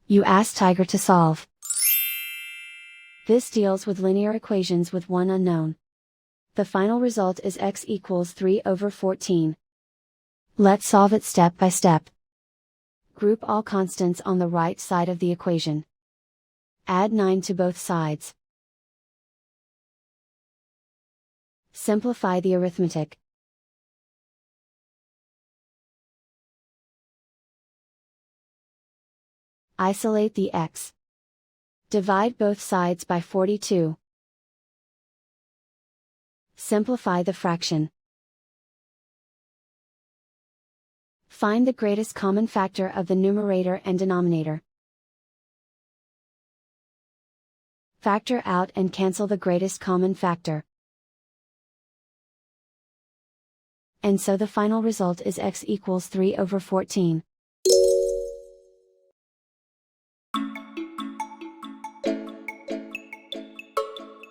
You ask Tiger to solve. This deals with linear equations with one unknown. The final result is x equals 3/14. Let's solve it step by step. Group all constants on the right side of the equation. Add 9 to both sides. Simplify the arithmetic. Isolate the x. Divide both sides by 42. Simplify the fraction. Find the greatest common factor of the numerator and denominator. Factor out and cancel the greatest common factor. And so the final result is x equals 3/14.